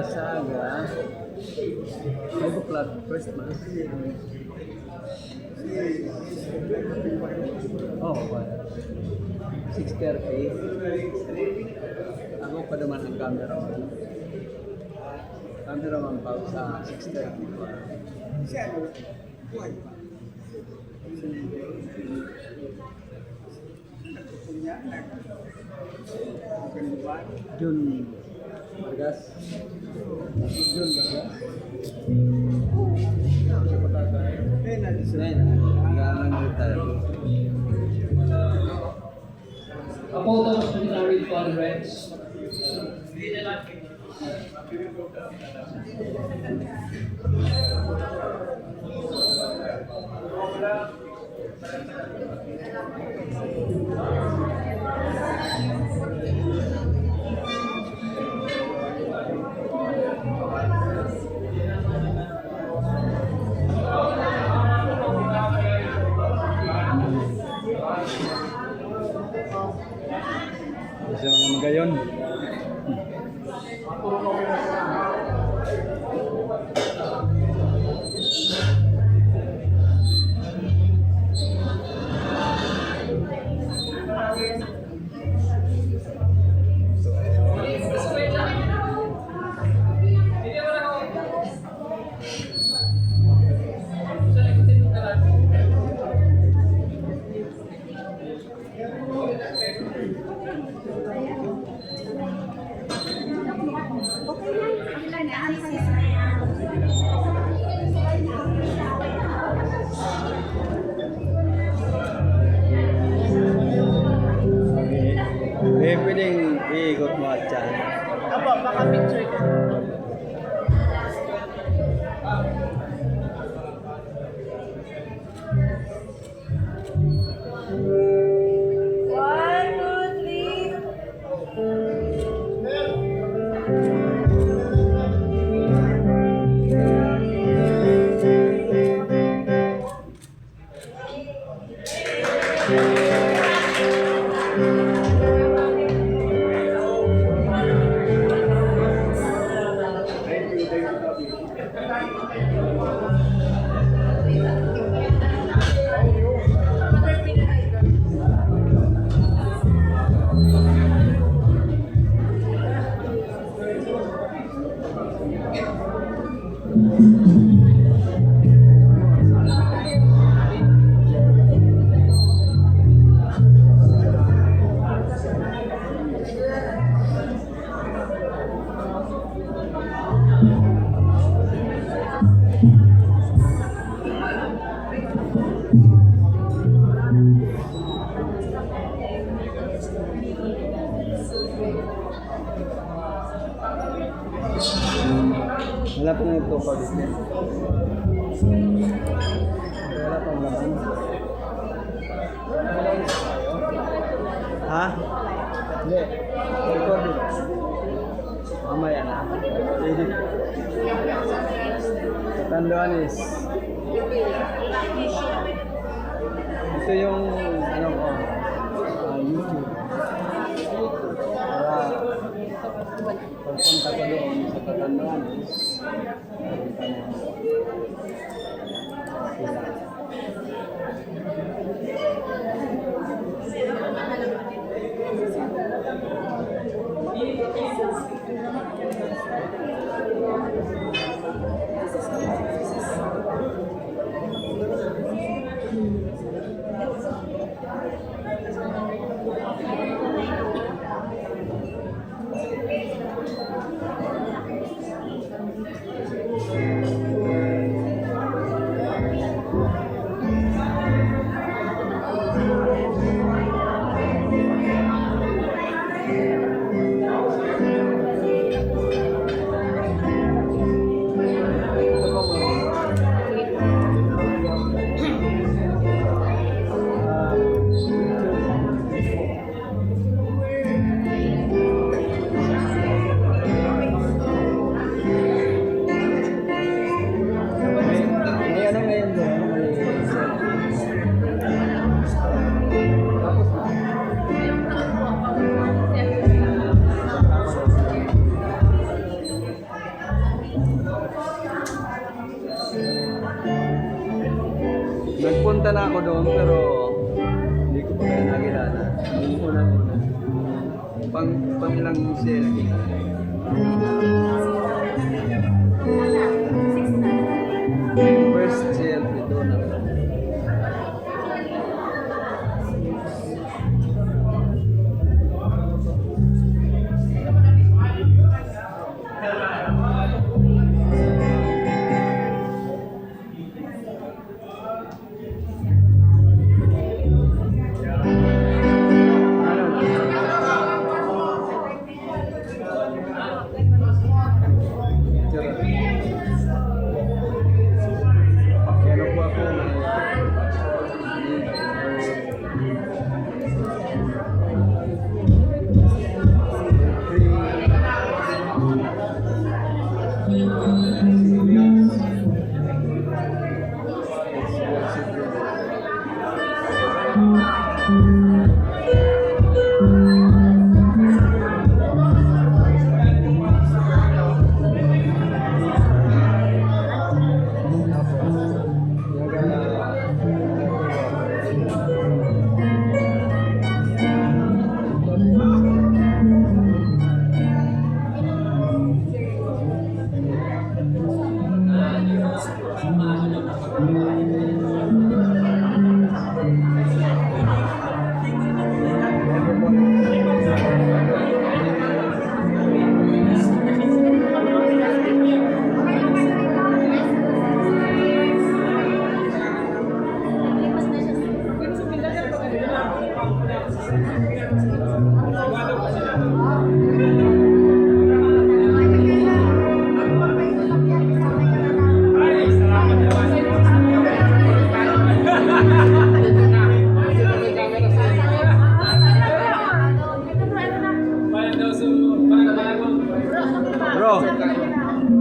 Saga. 5 o'clock, first mass. Oh, 6:30. Ako pa naman ang camera. Cameraman pa sa 6:30 pa. Jun Vargas. Jun Vargas. A photo of military conference. Bisa naman gayon. Pwedeng iikot mo at dyan. Apo, baka picture ka. Wala pong nagtupag. Wala pang laman. Ha? Hindi. Recording. Mamaya na. Edit. Katanduan is ito yung ano ko, YouTube. Para pagpunta ko doon sa Katanduan is doon pero hindi ko pa kaya nakilala. Yung unang-una. Pang ilang selfie. First selfie doon ako. Ano po ako? Bro,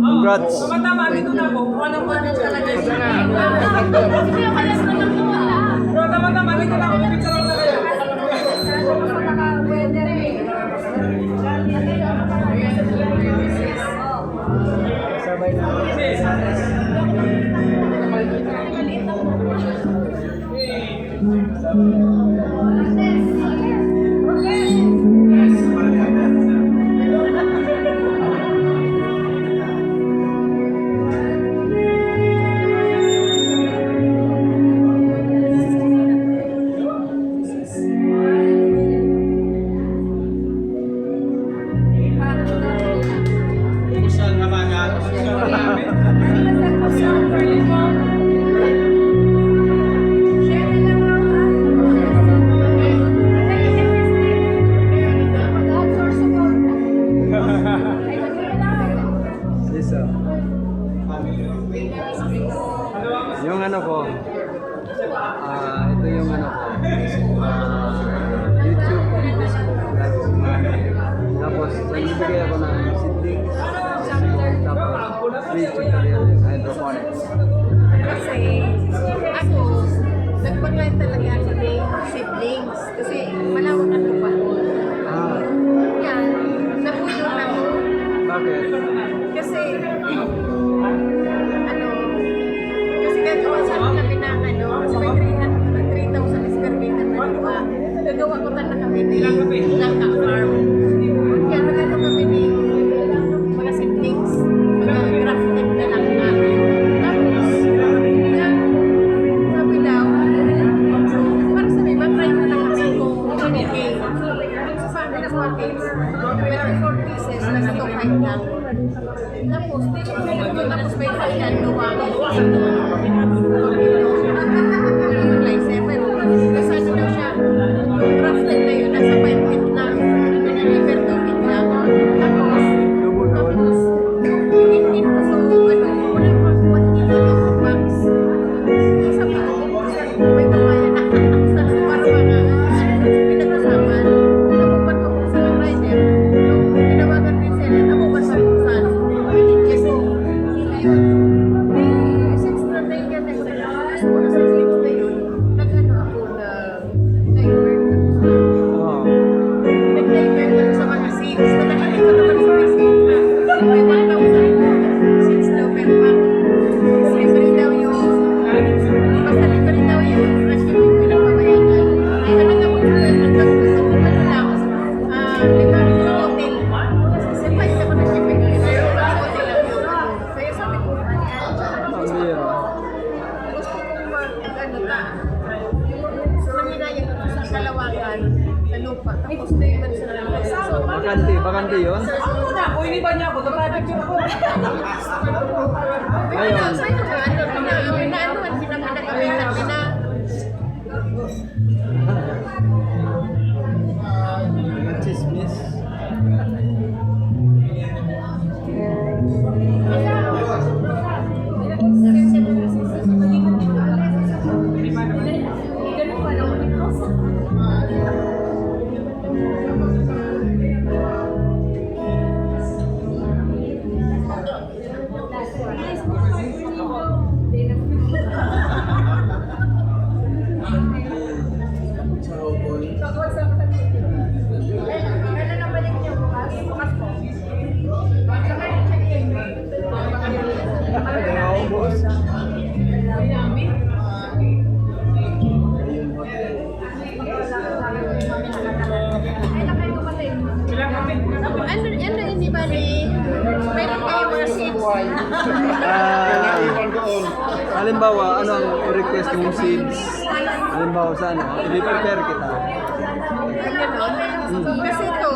congrats. Tama, dito na ako. Walang manage talaga. Bro, tama, dito na ako. Picture lang na kayo. Sabay na. Lisa. Yung ano ko, ito yung ano ko, YouTube, Facebook, tapos nagbibigay ako ng seedlings, tapos free tutorial, hydroponics. Kasi ako, nagpag-rent talaga ako ng siblings. Kasi malawak ang lupa ko. Yan, napuno ako. Bakit? Kasi, kasi gagawa sa akin kami ng kasi may 3,000 square meter na lupa. Gagawa ko talaga kami ng langka farm. Kaya nagano kami ng mga siblings, mga grafted na langka. Tapos, sabi daw, para sa may mag-try mo lang kami kung okay. Sa amin na 4 case, 24 pieces, nasa 2.5 lang. Tapos, tapos may kailan gawa ko sa fertilizer, pero nasa ano na siya, crafted na yun, nasa 5 feet lang, pinaliver 2 feet lang. Tapos, pinipin ko sa wala pang 1 kilo ng box. Sa may babayan na, sa para mga pinag-usapan, nabupat ko sa rider, tinawagan din sila, nabupat sa buksan. Kasi, may 6 upuan sa lupa. Tapos naiman sila ng so, Bakante yun? Uy, hindi ba niya ako? Picture ako. Ngayon. Mga chismis. Naubos. Ano hindi ba ni meron kayo mga seeds? Halimbawa, ano ang request mong seeds? Halimbawa sa ano, i-prepare kita. Kasi ito,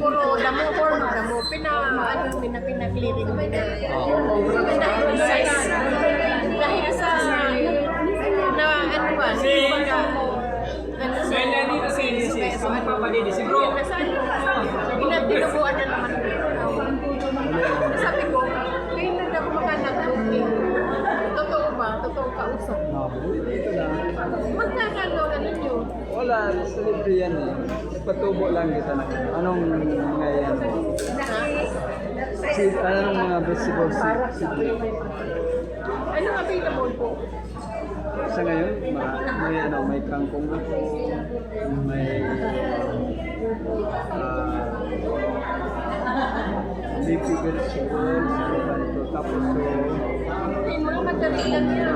puro damo, pinag-clearing mo na. Pina-size. Dahil sa, na ano ba, Si Papadidi, si bro. Tinatubuan na naman. Sabi ko, kayo na daw makanag-booking. Totoo ba? Totoo ka usap? Ito lang. Magkakano na ninyo? Wala, sa libre yan eh. Patubo lang kita na. Anong mga yan? Anong mga vegetables? Anong available po? Sa ngayon, may kangkong ako, may leafy vegetables, tapos Yung mga madali lang yan.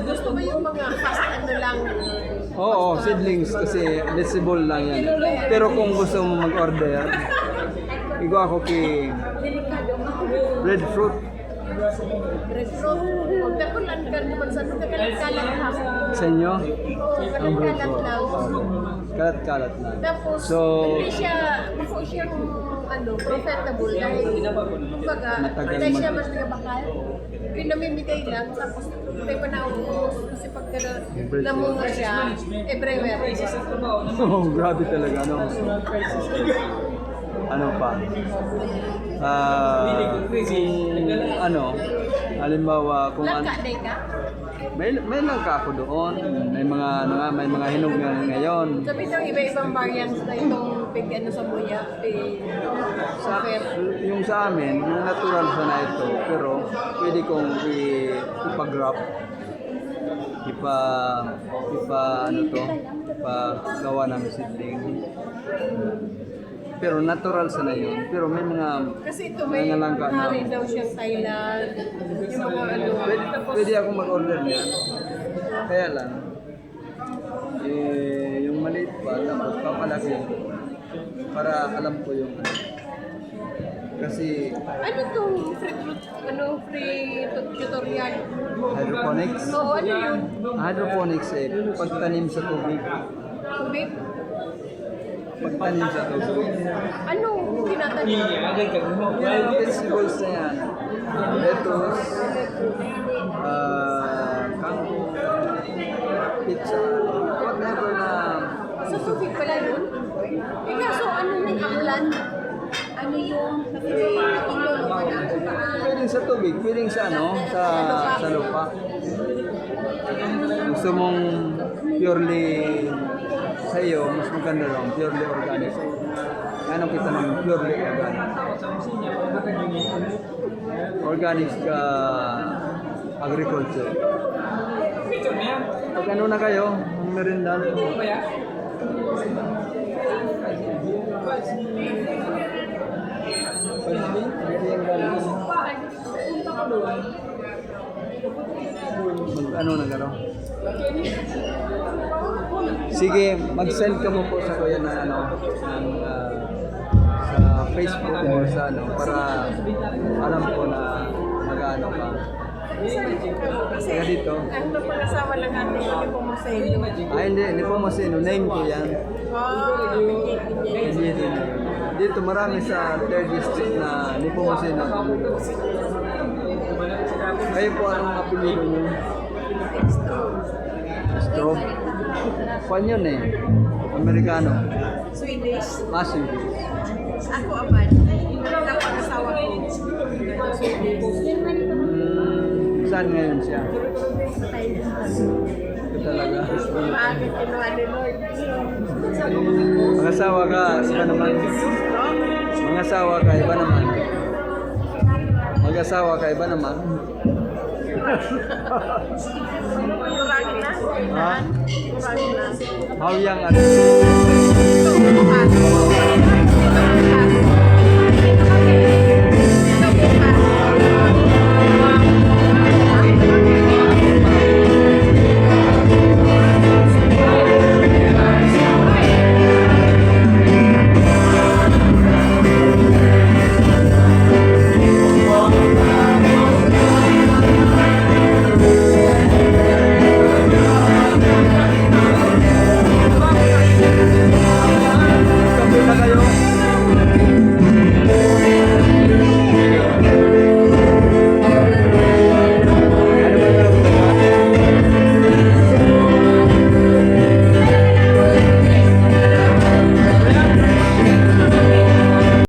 Gusto mo yung mga ano lang? Oo, seedlings kasi vegetable lang yan. Pero kung gusto mo mag-order, igo ako kay breadfruit. Breadfruit. Huwag na kulan ka naman sa kalat-kalat lang. Sa inyo? Ang kalat lang. Kalat-kalat lang. Tapos, So, hindi siyang profitable dahil kumbaga, Matagal dahil siya mas nagabakal. Pinamimigay lang, tapos may panaubos kasi pag namunga siya, everywhere. oh, grabe talaga. Ano pa? Halimbawa kung Langka, day ka? may langka ako doon. May mga hinog nga ngayon. Sabi ng iba-ibang variants na itong pig sa buya, Yung sa amin, yung natural sana ito, pero pwede kong ipag-wrap, ipagawa ng seedling. Pero natural sana yun. Pero may mga kasi ito may langka na. hari daw siyang Thailand, yung mga Pwede akong mag-order niyan. Kaya lang, yung maliit pa, tapos papalaki para alam ko yung kasi ano tong free tutorial? hydroponics. Oo, ano yun? Hydroponics pagtanim sa tubig. Tubig? Pagtanim sa tubig. Ano tinatanim? Vegetables na yan. Lettuce, kangkong, pizza, whatever na. Sa tubig pala yun? So ano nang amlan? Ano yung Pwedeng sa tubig, pwedeng sa sa lupa. Gusto mong purely sa iyo, mas maganda lang, purely organic. Ano kita ng purely organic? Organic agriculture. Pag ano na kayo, ang merindan. ano na gano'n. Sige, mag-send ka mo po sa kuya na ano, ng, sa Facebook or sa ano, para alam ko na mag-ano ka. Kasi Kaya dito. ang napag-asawa lang natin, hindi po masaylo. Hindi po masino, name ko yan. Hindi din. Dito marami sa 3rd district na hindi po masino. Kayo po anong apelido nyo? Strobe. Kwan yun eh. Amerikano. Swedish. Massive. Ako aban. Napag-asawa ko. Swedish. Saan ngayon siya? Sa Thailand. Ito talaga. Maagit kinuha ni Lord. Mangasawa ka, iba naman. Mangasawa ka, iba naman. Mag-asawa ka, iba naman. Kurang na. Ha? Kurang na. How young are you? Ito,